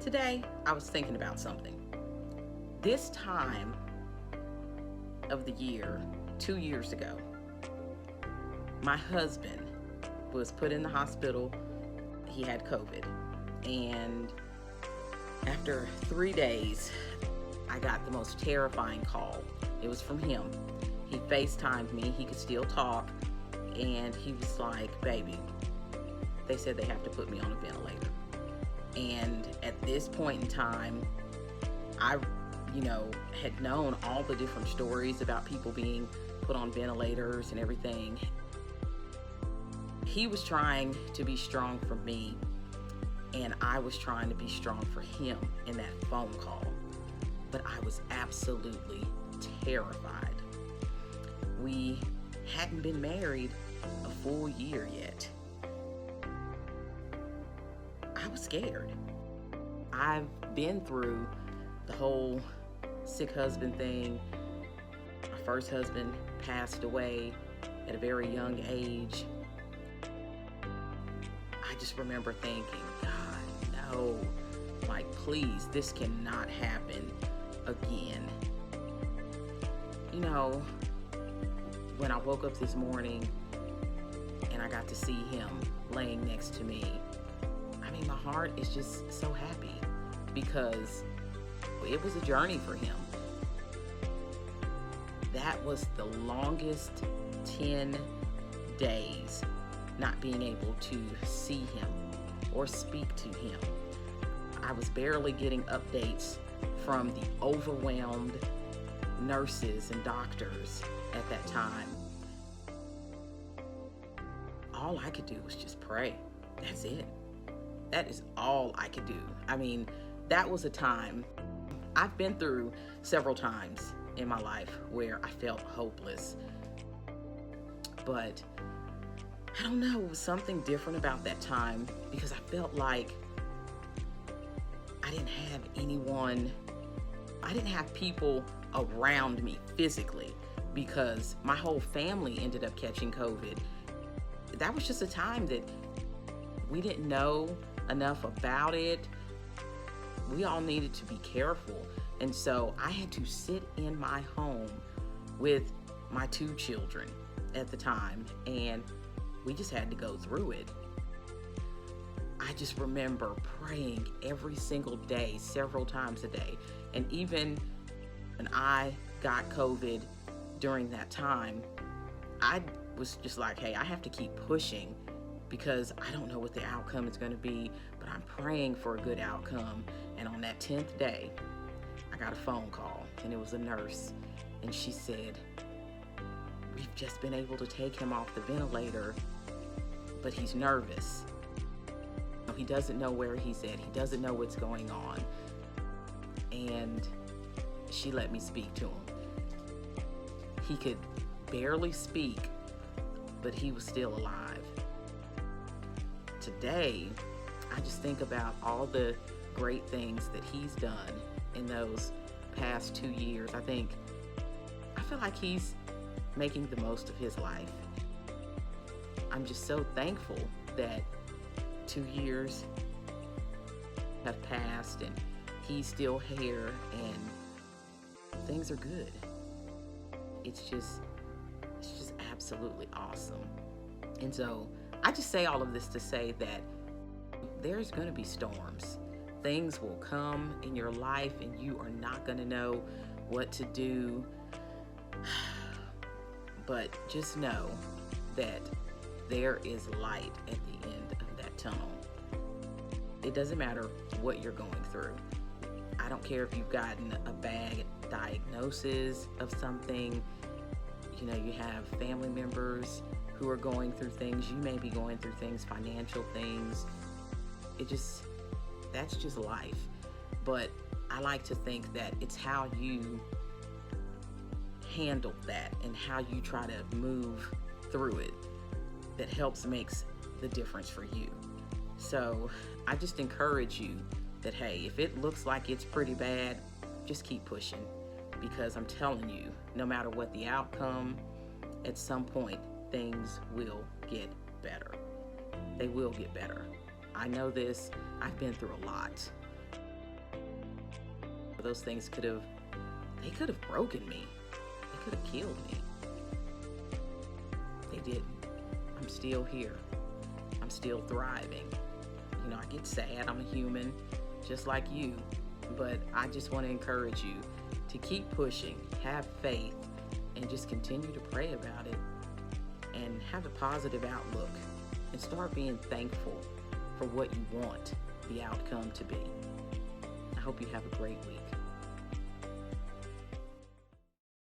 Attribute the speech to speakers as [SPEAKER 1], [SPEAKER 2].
[SPEAKER 1] Today, I was thinking about something. This time of the year, 2 years ago, my husband was put in the hospital. He had COVID. And after 3 days, I got the most terrifying call. It was from him. He FaceTimed me. He could still talk. And he was like, baby, they said they have to put me on a ventilator. And at this point in time, I, had known all the different stories about people being put on ventilators and everything. He was trying to be strong for me, and I was trying to be strong for him in that phone call. But I was absolutely terrified. We hadn't been married a full year yet. I was scared. I've been through the whole sick husband thing. My first husband passed away at a very young age. I just remember thinking, God, no, like, please, this cannot happen again. When I woke up this morning and I got to see him laying next to me, my heart is just so happy because it was a journey for him. That was the longest 10 days not being able to see him or speak to him. I was barely getting updates from the overwhelmed nurses and doctors at that time. All I could do was just pray. That's it. That is all I could do. That was a time I've been through several times in my life where I felt hopeless. But I don't know, it was something different about that time because I felt like I didn't have anyone, I didn't have people around me physically because my whole family ended up catching COVID. That was just a time that we didn't know enough about it. We all needed to be careful. And so I had to sit in my home with my 2 children at the time, and we just had to go through it. I just remember praying every single day, several times a day. And even when I got COVID during that time, I was just like, hey, I have to keep pushing because I don't know what the outcome is going to be, but I'm praying for a good outcome. And on that 10th day, I got a phone call, and it was a nurse, and she said, we've just been able to take him off the ventilator, but he's nervous. He doesn't know where he's at. He doesn't know what's going on. And she let me speak to him. He could barely speak, but he was still alive. Today, I just think about all the great things that he's done in those past 2 years. I feel like he's making the most of his life. I'm just so thankful that 2 years have passed and he's still here and things are good. It's just absolutely awesome. And so I just say all of this to say that there's going to be storms. Things will come in your life and you are not going to know what to do. But just know that there is light at the end of that tunnel. It doesn't matter what you're going through. I don't care if you've gotten a bad diagnosis of something. You have family members who are going through things. You may be going through things, financial things. That's just life. But I like to think that it's how you handle that and how you try to move through it that makes the difference for you. So I just encourage you that, hey, if it looks like it's pretty bad, just keep pushing, because I'm telling you, no matter what the outcome, at some point, things will get better. They will get better. I know this. I've been through a lot. those things could have broken me. They could have killed me. They didn't. I'm still here. I'm still thriving. You know, I get sad. I'm a human, just like you. But I just want to encourage you to keep pushing, have faith, and just continue to pray about it and have a positive outlook and start being thankful for what you want the outcome to be. I hope you have a great week.